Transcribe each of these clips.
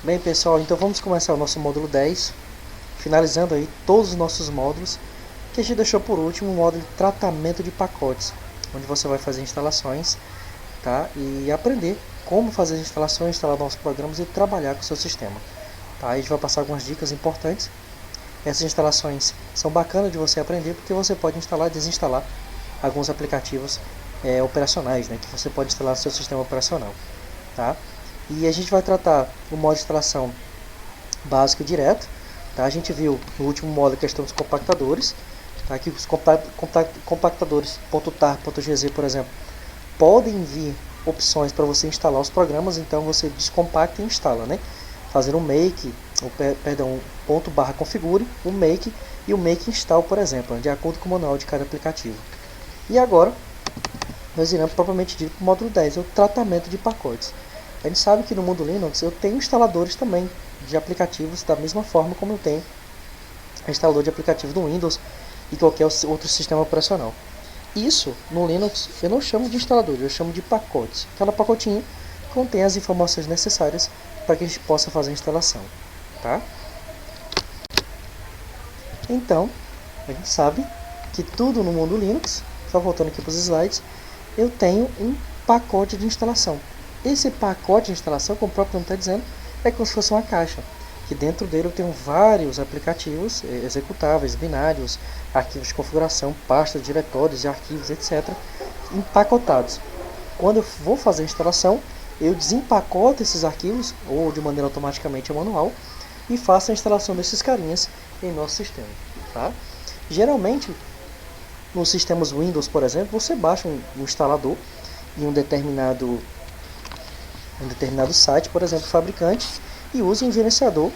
Bem pessoal, então vamos começar o nosso módulo 10, finalizando aí todos os nossos módulos, que a gente deixou por último o módulo de tratamento de pacotes, onde você vai fazer instalações, tá? E aprender como fazer as instalações, instalar novos programas e trabalhar com o seu sistema. Tá? A gente vai passar algumas dicas importantes. Essas instalações são bacanas de você aprender porque você pode instalar e desinstalar alguns aplicativos operacionais, né, que você pode instalar no seu sistema operacional. Tá? E a gente vai tratar o modo de instalação básico e direto. Tá? A gente viu no último módulo a questão dos compactadores, tá? Que os compactadores .tar.gz, por exemplo, podem vir opções para você instalar os programas, então você descompacta e instala, né? Fazer um make, ponto barra configure, o make e o make install, por exemplo, de acordo com o manual de cada aplicativo. E agora, nós iremos propriamente dito para o módulo 10, o tratamento de pacotes. A gente sabe que no mundo Linux eu tenho instaladores também de aplicativos da mesma forma como eu tenho instalador de aplicativo do Windows e qualquer outro sistema operacional. Isso no Linux eu não chamo de instalador, eu chamo de pacotes. Cada pacotinho contém as informações necessárias para que a gente possa fazer a instalação. Tá? Então, a gente sabe que tudo no mundo Linux, só voltando aqui para os slides, eu tenho um pacote de instalação. Esse pacote de instalação, como o próprio nome está dizendo, é como se fosse uma caixa, que dentro dele eu tenho vários aplicativos executáveis, binários, arquivos de configuração, pastas, diretórios e arquivos, etc., empacotados. Quando eu vou fazer a instalação, eu desempacoto esses arquivos, ou de maneira automaticamente manual, e faço a instalação desses carinhas em nosso sistema. Tá? Geralmente, nos sistemas Windows, por exemplo, você baixa um instalador em um determinado site, por exemplo, fabricante, e usa um gerenciador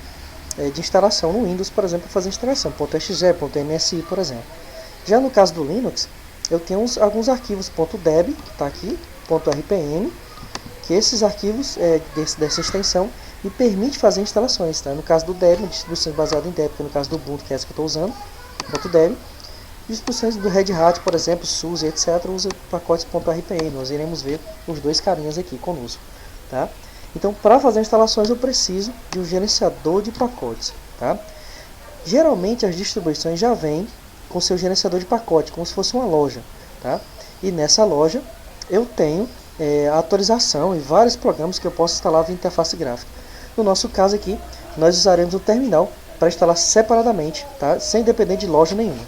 de instalação no Windows, por exemplo, para fazer a instalação, .exe, .msi, por exemplo. Já no caso do Linux, eu tenho alguns arquivos .deb, que está aqui, .rpm, que esses arquivos dessa extensão me permite fazer instalações. Tá? No caso do Debian, distribuições baseadas em Debian, no caso do Ubuntu, que é essa que eu estou usando, .deb, distribuições do Red Hat, por exemplo, SUSE, etc., usa pacotes .rpm. Nós iremos ver os dois carinhas aqui conosco. Tá? Então, para fazer instalações, eu preciso de um gerenciador de pacotes. Tá? Geralmente, as distribuições já vêm com seu gerenciador de pacote, como se fosse uma loja. Tá? E nessa loja, eu tenho a atualização e vários programas que eu posso instalar via interface gráfica. No nosso caso aqui, nós usaremos o terminal para instalar separadamente, tá? Sem depender de loja nenhuma.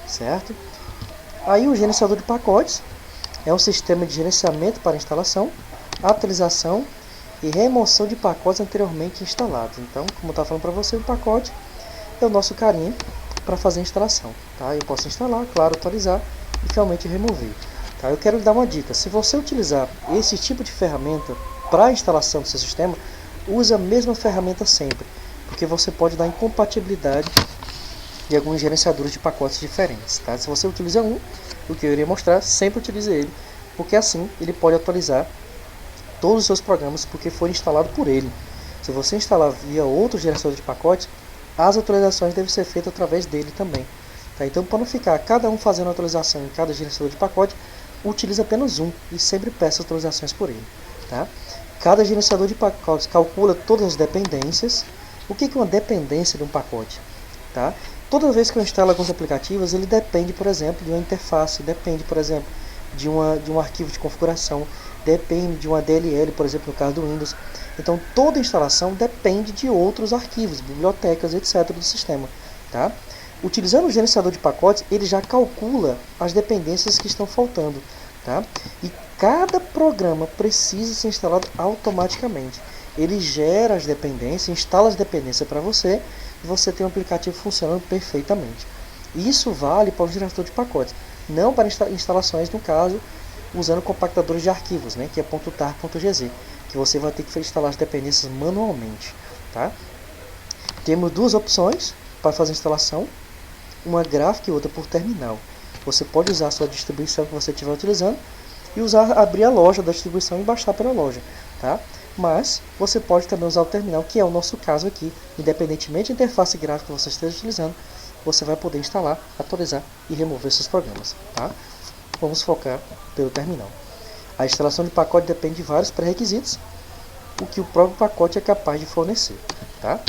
Certo? Aí o gerenciador de pacotes é um sistema de gerenciamento para instalação, atualização e remoção de pacotes anteriormente instalados. Então, como eu estava falando para você, o pacote é o nosso carinha para fazer a instalação. Tá? Eu posso instalar, claro, atualizar e finalmente remover. Tá? Eu quero lhe dar uma dica. Se você utilizar esse tipo de ferramenta para a instalação do seu sistema, use a mesma ferramenta sempre, porque você pode dar incompatibilidade de alguns gerenciadores de pacotes diferentes. Tá? Se você utiliza um, o que eu iria mostrar, sempre utilize ele, porque assim ele pode atualizar todos os seus programas porque foi instalado por ele. Se você instalar via outro gerenciador de pacotes, as atualizações devem ser feitas através dele também. Tá? Então, para não ficar cada um fazendo atualização em cada gerenciador de pacote, utilize apenas um e sempre peça atualizações por ele. Tá? Cada gerenciador de pacotes calcula todas as dependências. O que é uma dependência de um pacote? Tá? Toda vez que eu instalo alguns aplicativos, ele depende, por exemplo, de uma interface, depende, por exemplo, de um arquivo de configuração, depende de uma DLL, por exemplo, no caso do Windows. Então, toda instalação depende de outros arquivos, bibliotecas, etc. do sistema. Tá? Utilizando o gerenciador de pacotes, ele já calcula as dependências que estão faltando. Tá? E cada programa precisa ser instalado automaticamente. Ele gera as dependências, instala as dependências para você e você tem um aplicativo funcionando perfeitamente. Isso vale para o gerenciador de pacotes, não para instalações, no caso, usando compactadores de arquivos, né, que é .tar.gz, que você vai ter que instalar as dependências manualmente. Tá? Temos duas opções para fazer a instalação, uma gráfica e outra por terminal. Você pode usar a sua distribuição que você estiver utilizando e abrir a loja da distribuição e baixar pela loja. Tá? Mas você pode também usar o terminal, que é o nosso caso aqui. Independentemente da interface gráfica que você esteja utilizando, você vai poder instalar, atualizar e remover seus programas. Tá? Vamos focar pelo terminal. A instalação de pacote depende de vários pré-requisitos. o que o próprio pacote é capaz de fornecer, tá?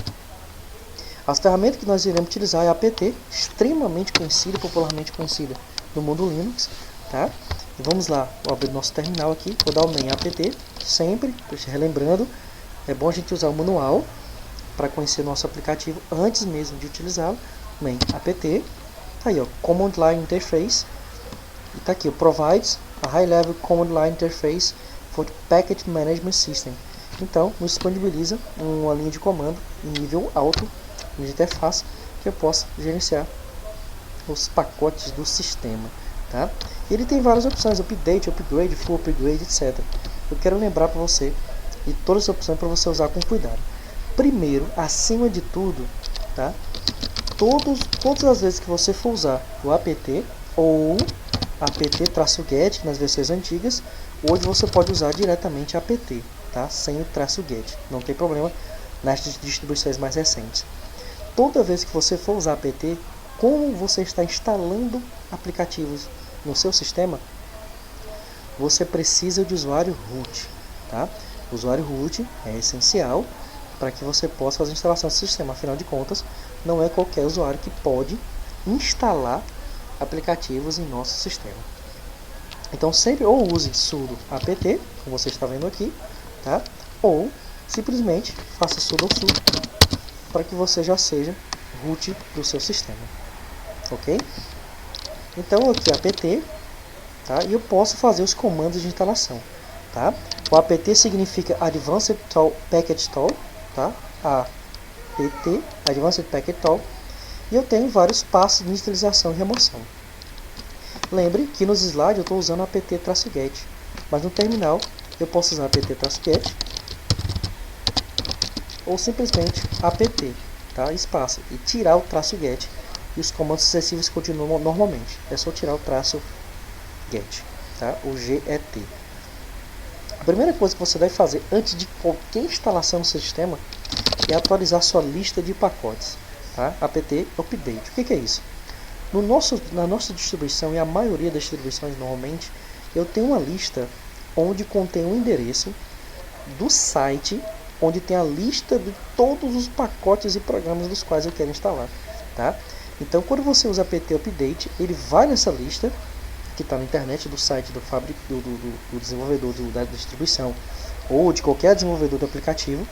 As ferramentas que nós iremos utilizar é a apt, extremamente conhecida, popularmente conhecida no mundo Linux, tá? E vamos lá, vou abrir nosso terminal aqui, vou dar o main apt, sempre, relembrando, é bom a gente usar o manual para conhecer nosso aplicativo antes mesmo de utilizá-lo. Main apt, tá aí ó, Command Line Interface, e tá aqui, provides a High Level Command Line Interface for Package Management System. Então, nos disponibiliza uma linha de comando em nível alto, de interface, que eu possa gerenciar os pacotes do sistema, tá? Ele tem várias opções, update, upgrade, full upgrade, etc. Eu quero lembrar para você de todas as opções para você usar com cuidado. Primeiro, acima de tudo, tá? Todas as vezes que você for usar o apt ou apt-get nas versões antigas, hoje você pode usar diretamente apt, tá? Sem o -get, não tem problema nas distribuições mais recentes. Toda vez que você for usar apt, como você está instalando aplicativos no seu sistema, você precisa de usuário root, tá? O usuário root é essencial para que você possa fazer a instalação do sistema. Afinal de contas, não é qualquer usuário que pode instalar aplicativos em nosso sistema. Então sempre ou use sudo apt, como você está vendo aqui, tá? Ou simplesmente faça sudo para que você já seja root do seu sistema, ok? Então aqui apt, tá? E eu posso fazer os comandos de instalação, tá? O apt significa Advanced Package Install, tá? apt, Advanced Package Install, e eu tenho vários passos de inicialização e remoção. Lembre que nos slides eu estou usando apt-get, mas no terminal eu posso usar apt-get ou simplesmente apt, tá? Espaço, e tirar o -get, e os comandos sucessivos continuam normalmente. É só tirar o -get, tá? O get. A primeira coisa que você deve fazer antes de qualquer instalação no seu sistema é atualizar sua lista de pacotes, tá? apt update. O que é isso? Na nossa distribuição, e a maioria das distribuições normalmente, eu tenho uma lista onde contém um endereço do site, onde tem a lista de todos os pacotes e programas dos quais eu quero instalar, tá? Então, quando você usa apt update, ele vai nessa lista que está na internet do site do desenvolvedor da distribuição ou de qualquer desenvolvedor do aplicativo,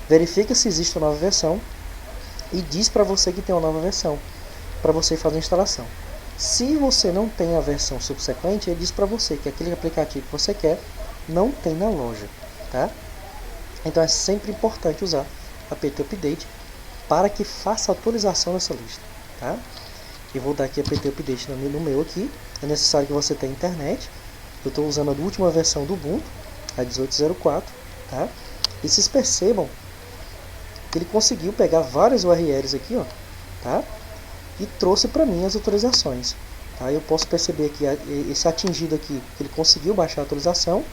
verifica se existe uma nova versão e diz para você que tem uma nova versão para você fazer a instalação. Se você não tem a versão subsequente, ele diz para você que aquele aplicativo que você quer não tem na loja, tá? Então é sempre importante usar apt update para que faça a atualização dessa lista, tá? Eu vou dar aqui apt update no meu aqui. É necessário que você tenha internet. Eu estou usando a última versão do Ubuntu, a 18.04, tá? E vocês percebam que ele conseguiu pegar várias URLs aqui, ó, tá? E trouxe para mim as atualizações, tá? Eu posso perceber que esse atingido aqui, que ele conseguiu baixar a atualização.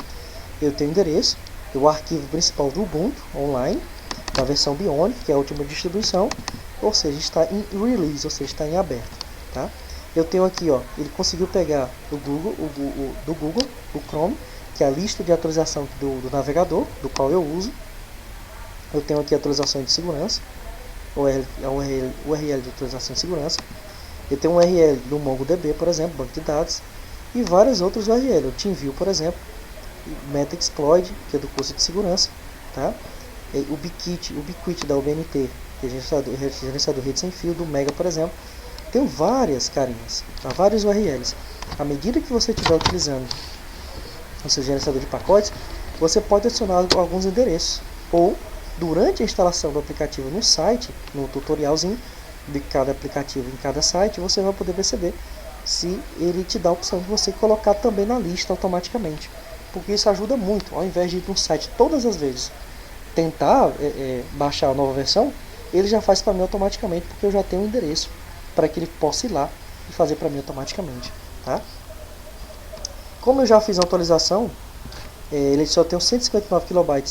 Eu tenho o endereço, o arquivo principal do Ubuntu online, da versão Bionic, que é a última distribuição, ou seja, está em release, ou seja, está em aberto, tá? Eu tenho aqui, ó, ele conseguiu pegar do Google, o Chrome, que é a lista de atualização do navegador, do qual eu uso. Eu tenho aqui a atualização de segurança, URL de atualização de segurança. Eu tenho um URL do MongoDB, por exemplo, banco de dados, e vários outros URL. O TeamViewer, por exemplo, Metaxploit, que é do curso de segurança, tá? O Ubiquiti da UBNT, que é gerenciador rede sem fio, do Mega, por exemplo. Tem várias carinhas, tá? Vários URLs. À medida que você estiver utilizando o seu gerenciador de pacotes, você pode adicionar alguns endereços, ou durante a instalação do aplicativo no site, no tutorialzinho de cada aplicativo em cada site, você vai poder perceber se ele te dá a opção de você colocar também na lista automaticamente, porque isso ajuda muito. Ao invés de ir no site todas as vezes tentar baixar a nova versão, ele já faz para mim automaticamente, porque eu já tenho um endereço para que ele possa ir lá e fazer para mim automaticamente, tá? Como eu já fiz a atualização, ele só tem 159 KB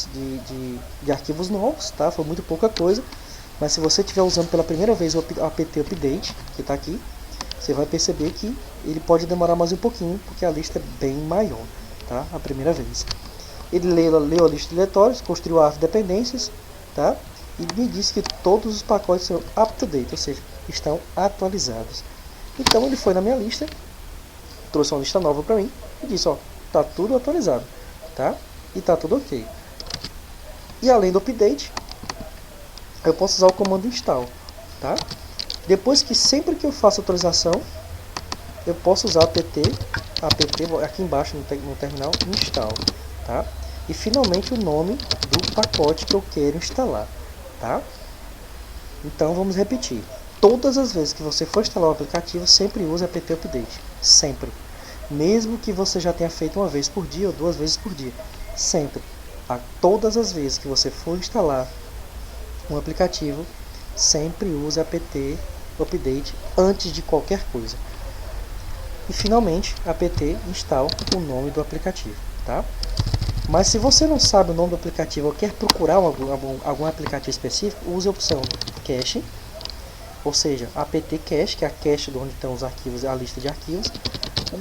de arquivos novos, tá? Foi muito pouca coisa, mas se você estiver usando pela primeira vez o apt update, que está aqui, você vai perceber que ele pode demorar mais um pouquinho, porque a lista é bem maior, tá? A primeira vez. Ele leu a lista de diretórios, construiu a árvore de dependências, tá? E me disse que todos os pacotes são up-to-date, ou seja, estão atualizados. Então ele foi na minha lista, trouxe uma lista nova para mim e disse, ó, tá tudo atualizado, tá? E tá tudo ok. E além do update, eu posso usar o comando install, tá? Depois que sempre que eu faço atualização, eu posso usar apt aqui embaixo no terminal install, tá? E finalmente o nome do pacote que eu quero instalar, tá? Então vamos repetir. Todas as vezes que você for instalar o aplicativo, sempre use apt update, sempre. Mesmo que você já tenha feito uma vez por dia ou 2 vezes por dia, sempre. Todas as vezes que você for instalar um aplicativo, sempre use apt update antes de qualquer coisa. E finalmente, apt install o nome do aplicativo, tá? Mas se você não sabe o nome do aplicativo ou quer procurar algum aplicativo específico, use a opção cache, ou seja, apt cache, que é a cache de onde estão os arquivos, a lista de arquivos.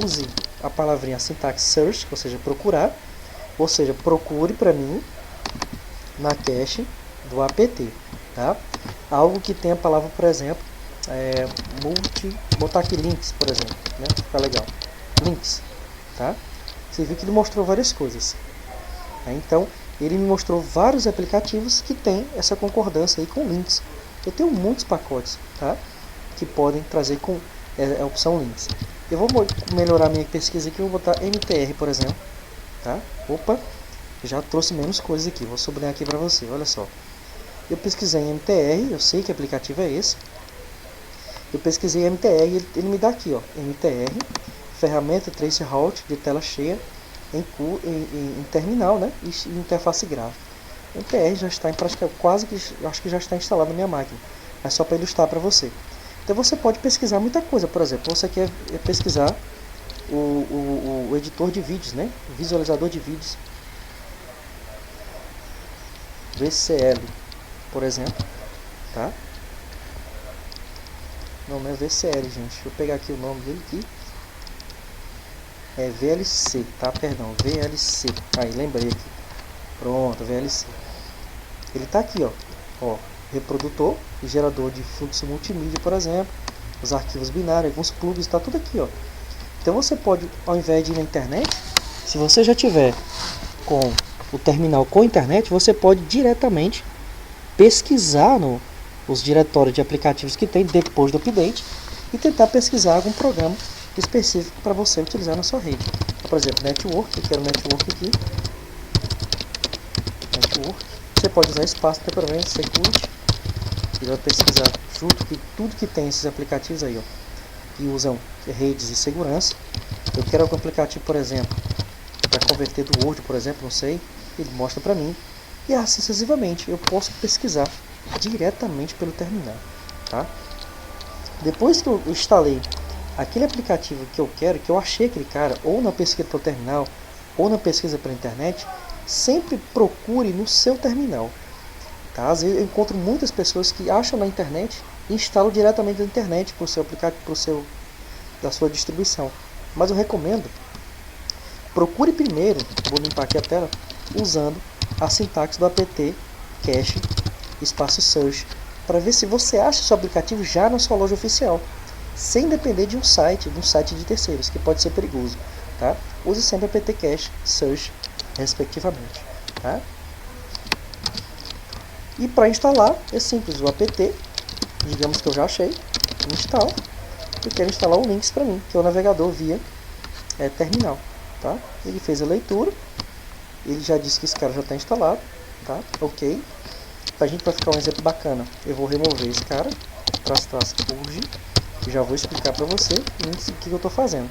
Use a palavrinha sintaxe search, ou seja, procurar, ou seja, procure para mim na cache do apt, tá? Algo que tenha a palavra, por exemplo, botar aqui links, por exemplo, né? Fica legal. Links, tá? Você viu que ele mostrou várias coisas. Então, ele me mostrou vários aplicativos que tem essa concordância aí com links. Eu tenho muitos pacotes, tá? Que podem trazer com a opção links. Eu vou melhorar minha pesquisa aqui, eu vou botar MTR, por exemplo, tá? Opa, já trouxe menos coisas aqui, vou sublinhar aqui para você, olha só. Eu pesquisei em MTR, eu sei que aplicativo é esse. Eu pesquisei MTR, ele me dá aqui, ó, MTR, ferramenta Traceroute de tela cheia em terminal, né, e interface gráfica. MTR já está em prática, acho que já está instalado na minha máquina. É só para ilustrar para você. Então você pode pesquisar muita coisa, por exemplo, você quer pesquisar o editor de vídeos, né, visualizador de vídeos, VCL, por exemplo, tá? Não é VCL, gente. Deixa eu pegar aqui o nome dele aqui. É VLC, tá? Perdão, VLC. Aí, lembrei aqui. Pronto, VLC. Ele tá aqui, ó. Reprodutor e gerador de fluxo multimídia, por exemplo. Os arquivos binários, alguns plugins, tá tudo aqui, ó. Então você pode, ao invés de ir na internet, se você já tiver com o terminal com internet, você pode diretamente pesquisar os diretórios de aplicativos que tem depois do update e tentar pesquisar algum programa específico para você utilizar na sua rede. Então, por exemplo, network, eu quero network aqui. Network. Você pode usar espaço, não tem problema, security. Ele vai pesquisar junto que tudo que tem esses aplicativos aí, ó, que usam redes e segurança. Eu quero algum aplicativo, por exemplo, para converter do Word, por exemplo, não sei, ele mostra para mim. E assim sucessivamente, eu posso pesquisar diretamente pelo terminal, tá? Depois que eu instalei aquele aplicativo que eu quero, que eu achei aquele cara, ou na pesquisa pelo terminal, ou na pesquisa pela internet, sempre procure no seu terminal, tá? Às vezes eu encontro muitas pessoas que acham na internet e instalam diretamente da internet para o seu aplicativo, da sua distribuição. Mas eu recomendo, procure primeiro, vou limpar aqui a tela, usando a sintaxe do apt cache espaço search, para ver se você acha seu aplicativo já na sua loja oficial, sem depender de um site de terceiros, que pode ser perigoso, tá? Use sempre apt cache search, respectivamente, tá? E para instalar é simples, o apt, digamos que eu já achei, install, e quero instalar o Linux para mim, que é o navegador via terminal, tá? Ele fez a leitura, ele já disse que esse cara já está instalado, tá? Ok. Pra gente, para ficar um exemplo bacana, eu vou remover esse cara, purge, e já vou explicar para você o que eu estou fazendo.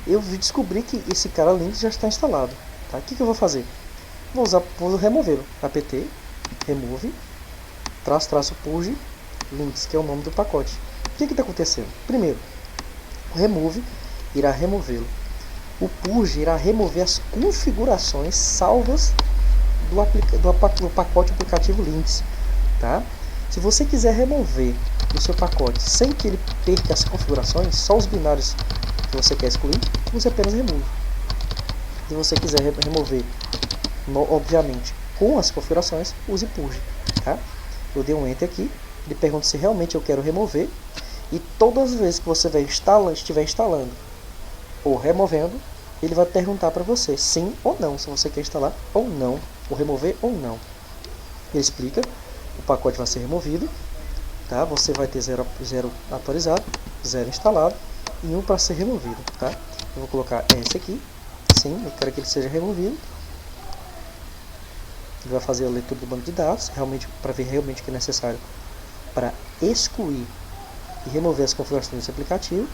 Eu descobri que esse cara Linux já está instalado, tá? O que eu vou fazer? Vou removê-lo, apt remove, --purge links, que é o nome do pacote. O que está acontecendo? Primeiro, o remove irá removê-lo. O purge irá remover as configurações salvas do pacote aplicativo Linux, tá? Se você quiser remover o seu pacote sem que ele perca as configurações, só os binários que você quer excluir, você apenas remove. Se você quiser remover obviamente com as configurações, use purge, tá? Eu dei um enter aqui, ele pergunta se realmente eu quero remover, e todas as vezes que você estiver instalando ou removendo, ele vai perguntar para você sim ou não, se você quer instalar ou não, ou remover ou não. Ele explica, o pacote vai ser removido, tá? Você vai ter 0 atualizado, 0 instalado e 1 para ser removido, tá? Eu vou colocar esse aqui, sim, eu quero que ele seja removido. Ele vai fazer a leitura do banco de dados, realmente para ver realmente o que é necessário para excluir e remover as configurações desse aplicativo.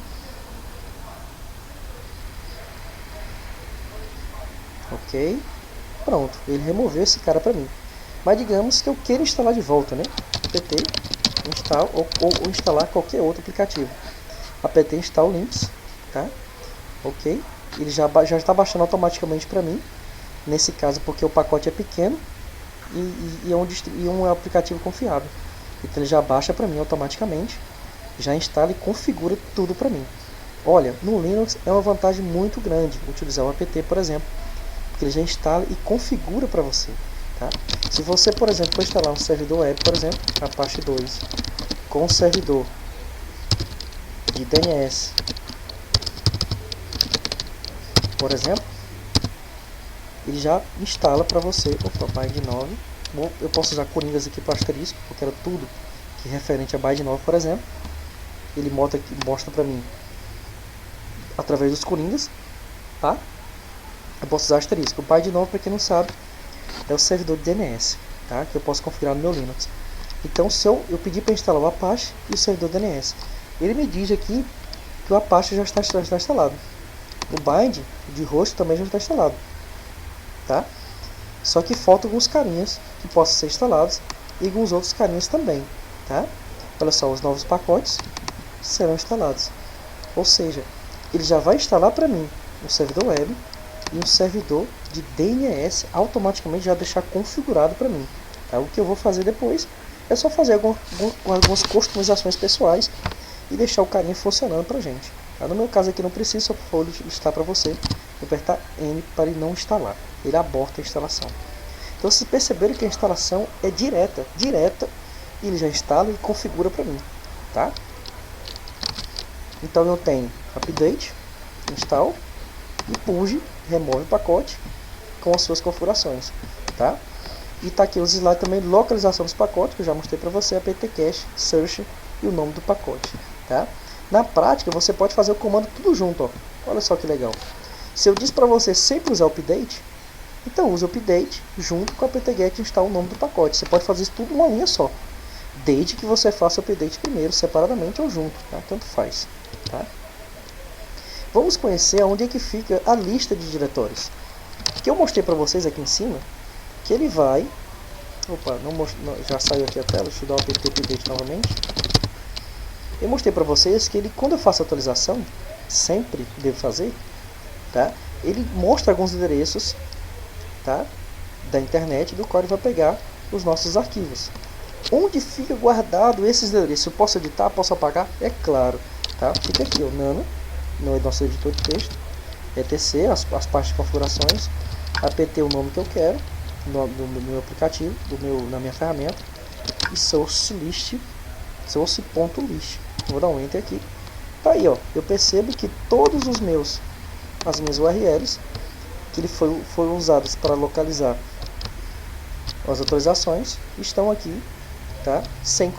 Ok, pronto, ele removeu esse cara para mim. Mas digamos que eu queira instalar de volta, né? apt install ou instalar qualquer outro aplicativo. apt install links, tá? Ok, ele já está baixando automaticamente para mim. Nesse caso, porque o pacote é pequeno e é um aplicativo confiável. Então ele já baixa para mim automaticamente, já instala e configura tudo para mim. Olha, no Linux é uma vantagem muito grande utilizar o apt, por exemplo, porque ele já instala e configura para você. Tá? Se você, por exemplo, for instalar um servidor web, por exemplo, Apache 2, com um servidor de DNS, por exemplo, ele já instala para você. Opa, bind 9. Bom, eu posso usar coringas aqui para asterisco, porque era tudo que é referente a bind 9, por exemplo. Ele mostra para mim através dos coringas, tá? Eu posso usar asterisco. O bind 9, para quem não sabe, é o servidor de DNS, tá? Que eu posso configurar no meu Linux. Então, se eu pedir para instalar o Apache e o servidor DNS, ele me diz aqui que o Apache já está instalado. O bind de host também já está instalado, tá? Só que faltam alguns carinhas que possam ser instalados e alguns outros carinhas também, tá? Olha só, os novos pacotes serão instalados. Ou seja, ele já vai instalar para mim um servidor web e um servidor de DNS automaticamente já deixar configurado para mim. Tá? O que eu vou fazer depois é só fazer algumas customizações pessoais e deixar o carinha funcionando para a gente. Tá? No meu caso aqui não precisa, só vou listar para você, apertar N para ele não instalar. Ele aborta a instalação. Então vocês perceberam que a instalação é direta, e ele já instala e configura para mim. Tá? Então eu tenho update, install e purge, remove o pacote com as suas configurações, tá? E tá aqui os slides também, localização dos pacotes, que eu já mostrei para você, apt-cache, search e o nome do pacote, tá? Na prática, você pode fazer o comando tudo junto, ó. Olha só que legal. Se eu disse para você sempre usar o update, então use o update junto com o apt-get install o nome do pacote. Você pode fazer isso tudo numa linha só, desde que você faça o update primeiro, separadamente ou junto, tá? Tanto faz, tá? Vamos conhecer onde é que fica a lista de diretórios. Que eu mostrei para vocês aqui em cima, que ele vai... Opa, já saiu aqui a tela, deixa eu dar o apt update novamente. Eu mostrei para vocês que ele, quando eu faço a atualização, sempre devo fazer, tá? Ele mostra alguns endereços, tá? Da internet, do qual ele vai pegar os nossos arquivos. Onde fica guardado esses endereços? Eu posso editar, posso apagar? É claro, tá? Fica aqui, o nano, no nosso editor de texto, etc, as partes de configurações, apt o nome que eu quero, do meu aplicativo, na minha ferramenta, e source.list. Vou dar um enter aqui. Tá aí, ó, eu percebo que todos as minhas URLs que foram usadas para localizar as atualizações estão aqui, tá? Sem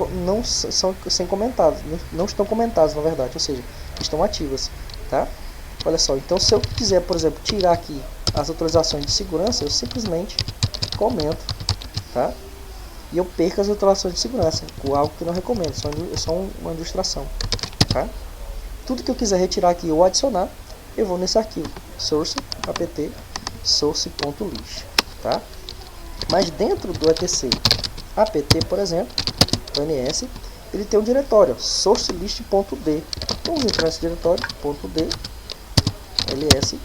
comentados, não estão comentadas na verdade, ou seja, estão ativas, tá? Olha só, então se eu quiser, por exemplo, tirar aqui as atualizações de segurança, eu simplesmente comento, tá? E eu perco as atualizações de segurança, com algo que eu não recomendo, só uma ilustração, tá? Tudo que eu quiser retirar aqui ou adicionar, eu vou nesse arquivo, source, apt, source.list, tá? Mas dentro do etc apt, por exemplo, ns, ele tem um diretório, sourcelist.d. Vamos entrar nesse diretório, .d, ls.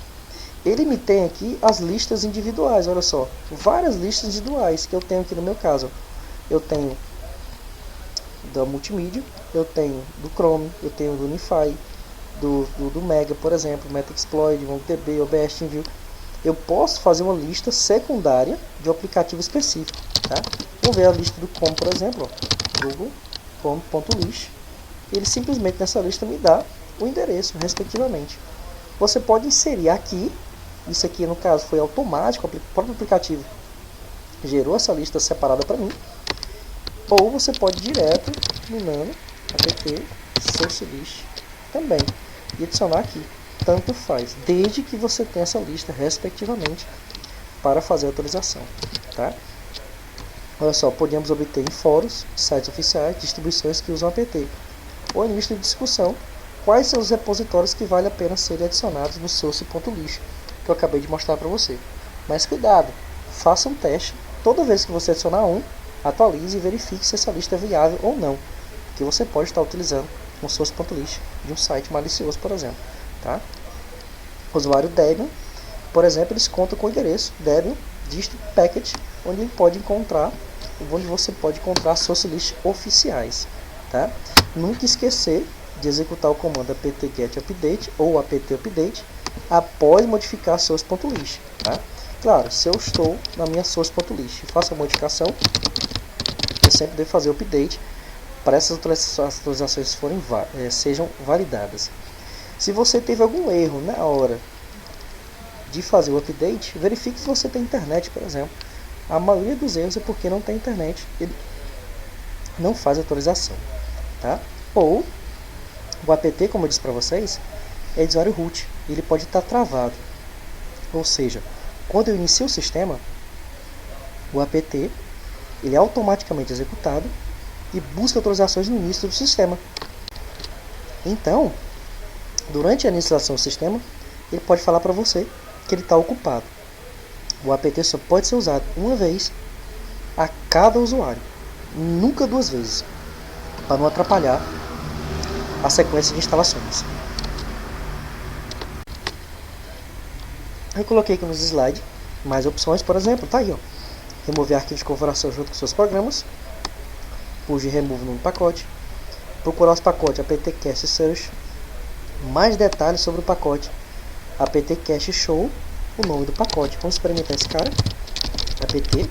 Ele me tem aqui as listas individuais, olha só, várias listas individuais que eu tenho aqui no meu caso. Eu tenho da multimídia, eu tenho do Chrome, eu tenho do Unify, do Mega, por exemplo, Metaexploit, MongoDB, OBS TeamViewer. eu posso fazer uma lista secundária de um aplicativo específico, tá? Vamos ver a lista do Chrome, por exemplo, ó, Google Chrome.list. Ele simplesmente nessa lista me dá o endereço, respectivamente. Você pode inserir aqui, isso aqui no caso foi automático, o próprio aplicativo gerou essa lista separada para mim, ou você pode ir direto no nano apt source list também e adicionar aqui, tanto faz, desde que você tenha essa lista respectivamente para fazer a atualização, tá? Olha só, podemos obter em fóruns, sites oficiais, distribuições que usam apt, ou em lista de discussão, quais são os repositórios que vale a pena serem adicionados no source.list, que eu acabei de mostrar para você. Mas cuidado, faça um teste, toda vez que você adicionar um, atualize e verifique se essa lista é viável ou não, porque você pode estar utilizando um source.list de um site malicioso, por exemplo, tá? O usuário Debian, por exemplo, eles contam com o endereço Debian dist package, onde você pode encontrar source list oficiais, tá? Nunca esquecer de executar o comando apt-get update ou apt-update após modificar source.list, tá? Claro, se eu estou na minha source.list e faço a modificação, eu sempre devo fazer o update para essas atualizações sejam validadas. Se você teve algum erro na hora de fazer o update, verifique se você tem internet, por exemplo. A maioria dos erros é porque não tem internet, ele não faz atualização, tá? Ou o apt, como eu disse para vocês, é de usuário root, ele pode estar travado, ou seja, quando eu inicio o sistema, o apt ele é automaticamente executado e busca atualizações no início do sistema. Então, durante a inicialização do sistema, ele pode falar para você que ele está ocupado. O apt só pode ser usado uma vez a cada usuário, nunca duas vezes, para não atrapalhar a sequência de instalações. Eu coloquei aqui nos slides mais opções, por exemplo, tá aí, ó. Remover arquivos de configuração junto com seus programas, push e remove no pacote, procurar os pacotes apt-cache search, mais detalhes sobre o pacote apt-cache show, o nome do pacote. Vamos experimentar esse cara, apt-cache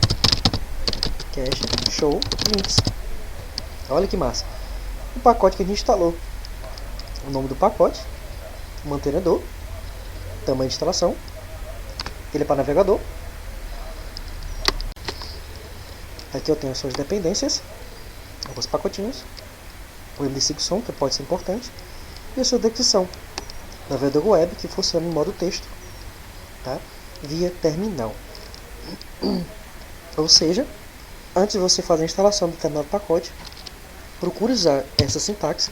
show links. Olha que massa, o pacote que a gente instalou, o nome do pacote, o mantenedor, tamanho de instalação, ele é para navegador. Aqui eu tenho as suas dependências, alguns pacotinhos, o MD5 que pode ser importante, e a sua descrição, navegador web que funciona em modo texto, tá? Via terminal. Ou seja, antes de você fazer a instalação do determinado pacote, procure usar essa sintaxe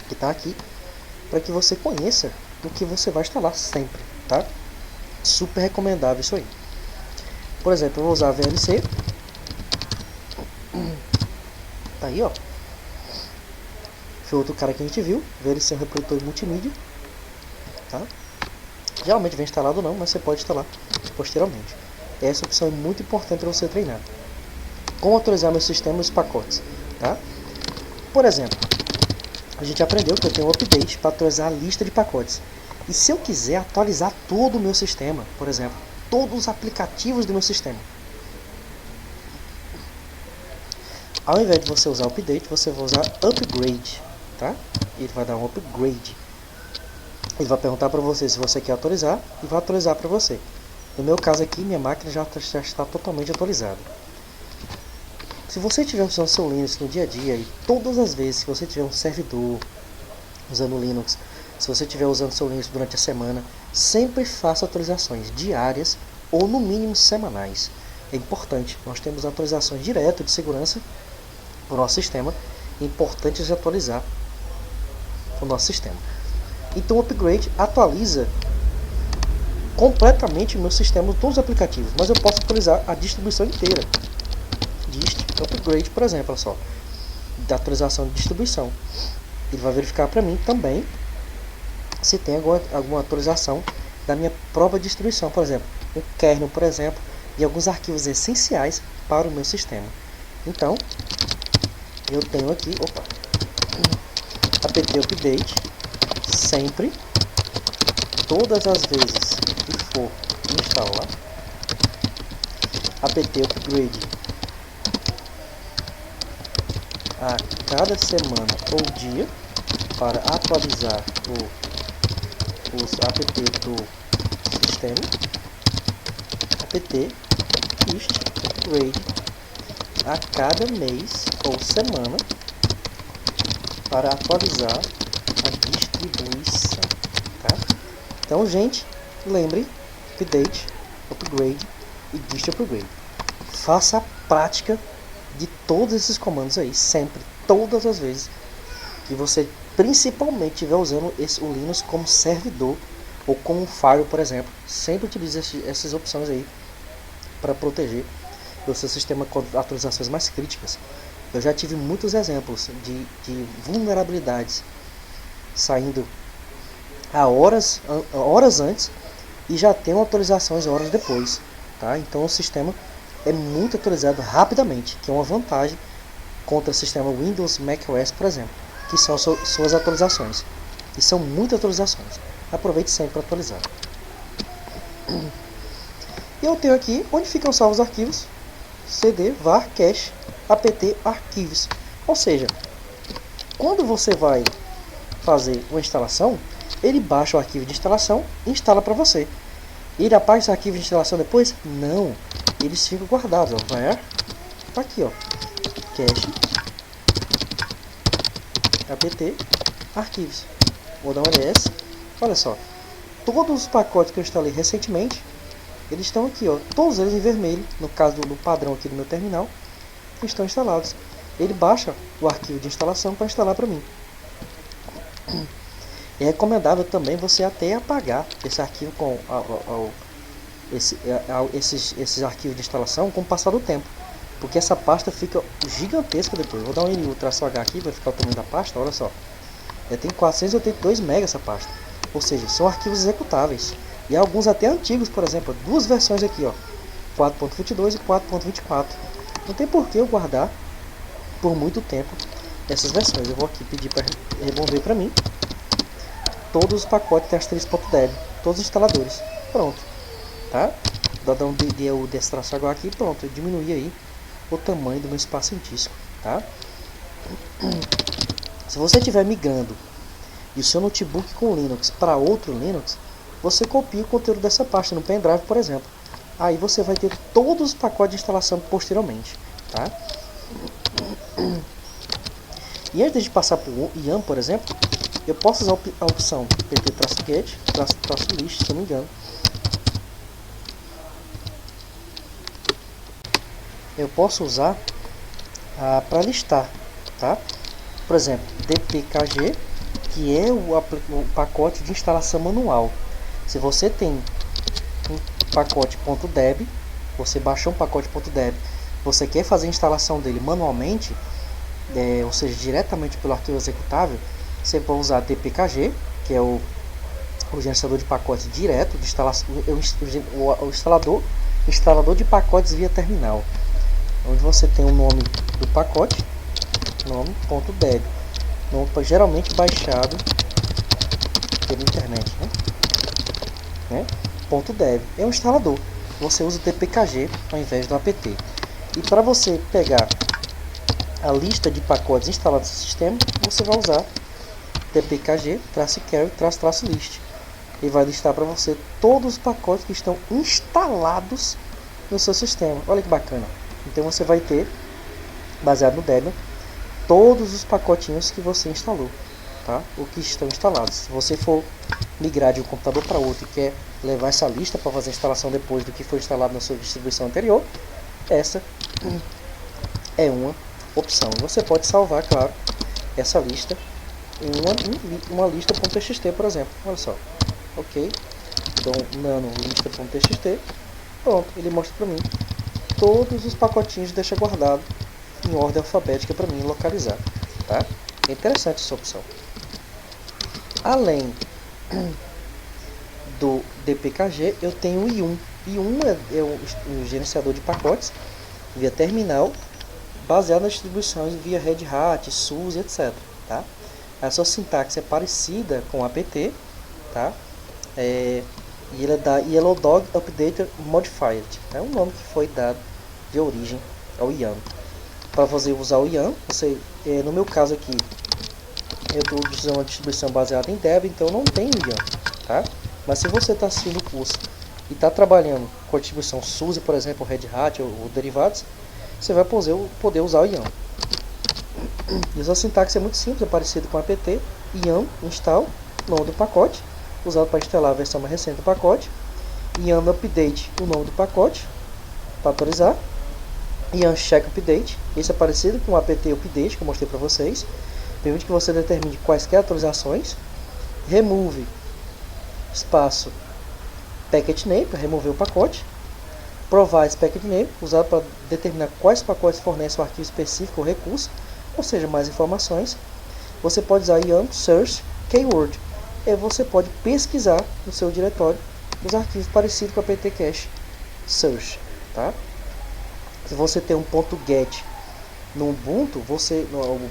que está aqui, para que você conheça o que você vai instalar sempre, tá? Super recomendável isso aí. Por exemplo, eu vou usar a VLC. Tá aí, ó. Foi outro cara que a gente viu. VLC é um reprodutor multimídia, tá? Geralmente vem instalado ou não, mas você pode instalar posteriormente. Essa opção é muito importante para você treinar. Como atualizar meu sistema e os pacotes, tá? Por exemplo, a gente aprendeu que eu tenho um update para atualizar a lista de pacotes. E se eu quiser atualizar todo o meu sistema, por exemplo, todos os aplicativos do meu sistema, ao invés de você usar update, você vai usar upgrade, tá? Ele vai dar um upgrade. Ele vai perguntar para você se você quer atualizar e vai atualizar para você. No meu caso aqui, minha máquina já está totalmente atualizada. Se você estiver usando seu Linux no dia a dia e todas as vezes que você tiver um servidor usando Linux, se você estiver usando seu Linux durante a semana, sempre faça atualizações diárias ou no mínimo semanais. É importante, nós temos atualizações direto de segurança para o nosso sistema, é importante de atualizar o nosso sistema. Então o upgrade atualiza completamente o meu sistema, todos os aplicativos, mas eu posso atualizar a distribuição inteira. Dist upgrade, por exemplo, olha só, da atualização de distribuição. Ele vai verificar para mim também se tem alguma atualização da minha própria distribuição, por exemplo, o kernel, por exemplo, e alguns arquivos essenciais para o meu sistema. Então, eu tenho aqui, apt update, sempre, todas as vezes que for instala apt upgrade a cada semana ou dia para atualizar os app do sistema. Apt ist upgrade a cada mês ou semana para atualizar a distribuição, tá? Então, gente, lembre update, upgrade e dist upgrade. Faça a prática de todos esses comandos aí, sempre, todas as vezes que você principalmente estiver usando o Linux como servidor ou como um firewall, por exemplo. Sempre utilize essas opções aí para proteger o seu sistema contra atualizações mais críticas. Eu já tive muitos exemplos de vulnerabilidades saindo a horas antes e já tem atualizações horas depois, tá? Então o sistema é muito atualizado rapidamente, que é uma vantagem contra o sistema Windows, macOS, por exemplo, que são suas atualizações. E são muitas atualizações. Aproveite sempre para atualizar. E eu tenho aqui onde ficam salvos os arquivos: cd var cache apt arquivos. Ou seja, quando você vai fazer uma instalação, ele baixa o arquivo de instalação e instala para você. Ele apaga esse arquivo de instalação depois? Não. Eles ficam guardados, ó. Var, tá aqui, ó, cache apt arquivos. Vou dar um ls. Olha só, todos os pacotes que eu instalei recentemente, eles estão aqui, ó, todos eles em vermelho. No caso do padrão aqui do meu terminal, estão instalados. Ele baixa o arquivo de instalação para instalar para mim. É recomendável também você até apagar esse arquivo com esses arquivos de instalação com o passar do tempo, porque essa pasta fica gigantesca depois. Vou dar um NU-H aqui para ficar o tamanho da pasta. Olha só, tem 482 MB essa pasta, ou seja, são arquivos executáveis, e alguns até antigos. Por exemplo, duas versões aqui, ó, 4.22 e 4.24. Não tem por que eu guardar por muito tempo essas versões. Eu vou aqui pedir para remover para mim todos os pacotes test3.deb, todos os instaladores. Pronto, tá? Vou dar um -H aqui, pronto, eu diminui aí o tamanho do meu espaço em disco, tá? Se você estiver migrando e o seu notebook com Linux para outro Linux, você copia o conteúdo dessa pasta no pendrive, por exemplo. Aí você vai ter todos os pacotes de instalação posteriormente, tá? E antes de passar para o YAM, por exemplo, eu posso usar a opção pt-get, -list, se não me engano. Eu posso usar para listar, tá? Por exemplo, dpkg, que é o pacote de instalação manual. Se você tem um pacote .deb, você baixou um pacote .deb, você quer fazer a instalação dele manualmente, ou seja, diretamente pelo arquivo executável, você pode usar dpkg, que é o gerenciador de pacotes direto de instalação, o instalador de pacotes via terminal, onde você tem o nome do pacote, nome.deb, nome geralmente baixado pela internet, né? .deb é um instalador. Você usa o dpkg ao invés do apt. E para você pegar a lista de pacotes instalados no sistema, você vai usar dpkg-carry-list. E vai listar para você todos os pacotes que estão instalados no seu sistema. Olha que bacana. Então você vai ter, baseado no Debian, todos os pacotinhos que você instalou, tá? O que estão instalados. Se você for migrar de um computador para outro e quer levar essa lista para fazer a instalação depois do que foi instalado na sua distribuição anterior, essa é uma opção. Você pode salvar, claro, essa lista em uma lista.txt, por exemplo. Olha só, ok, então nano lista.txt, pronto, ele mostra para mim todos os pacotinhos, deixa guardado em ordem alfabética para mim localizar, tá? É interessante essa opção. Além do dpkg, eu tenho o YUM. YUM é o gerenciador de pacotes via terminal, baseado nas distribuições via Red Hat, SUSE, etc. Tá? A sua sintaxe é parecida com o apt, tá? E ele é da Yellow Dog Updated Modified. É um nome que foi dado de origem ao YAML. Para você usar o YAML, no meu caso aqui, eu estou usando uma distribuição baseada em Debian, então não tenho YAML, tá? Mas se você está assistindo o curso e está trabalhando com a distribuição SUSE, por exemplo, Red Hat ou derivados, você vai poder usar o YAML. E a sintaxe é muito simples, é parecido com apt, yam install, nome do pacote, usado para instalar a versão mais recente do pacote, yam update, o nome do pacote, para atualizar, yam check update, esse é parecido com o apt update que eu mostrei para vocês, permite que você determine quaisquer atualizações, remove espaço packet name, para remover o pacote, provide packet name, usado para determinar quais pacotes fornecem o arquivo específico ou recurso, ou seja, mais informações. Você pode usar yam search keyword, e você pode pesquisar no seu diretório os arquivos parecidos com a apt cache search, tá? Se você tem um .get no Ubuntu,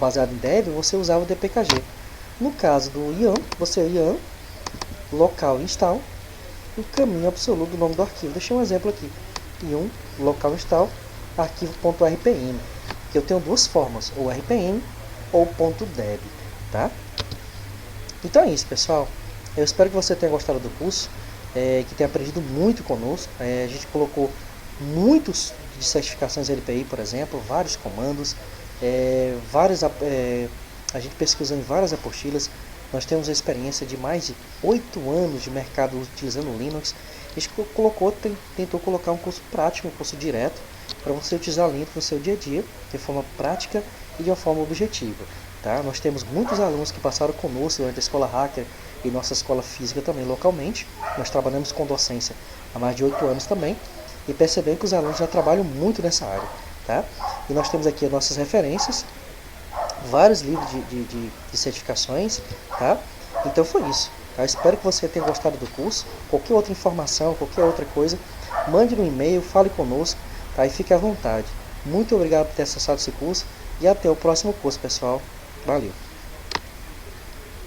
baseado em Debian, você usava o dpkg. No caso do yam, você yam local install, o caminho absoluto do nome do arquivo. Deixei um exemplo aqui, yam local install arquivo.rpm, que eu tenho duas formas, ou rpm ou .deb, tá? Então é isso, pessoal. Eu espero que você tenha gostado do curso, que tenha aprendido muito conosco. A gente colocou muitos de certificações LPI, por exemplo, vários comandos, a gente pesquisou em várias apostilas. Nós temos a experiência de mais de 8 anos de mercado utilizando o Linux. A gente tentou colocar um curso prático, um curso direto, para você utilizar Linux no seu dia a dia, de forma prática e de uma forma objetiva. Tá? Nós temos muitos alunos que passaram conosco durante a escola hacker e nossa escola física também localmente. Nós trabalhamos com docência há mais de 8 anos também e percebemos que os alunos já trabalham muito nessa área. Tá? E nós temos aqui as nossas referências, vários livros de certificações. Tá? Então foi isso. Tá? Espero que você tenha gostado do curso. Qualquer outra informação, qualquer outra coisa, mande no e-mail, fale conosco, tá? E fique à vontade. Muito obrigado por ter acessado esse curso e até o próximo curso, pessoal. Valeu!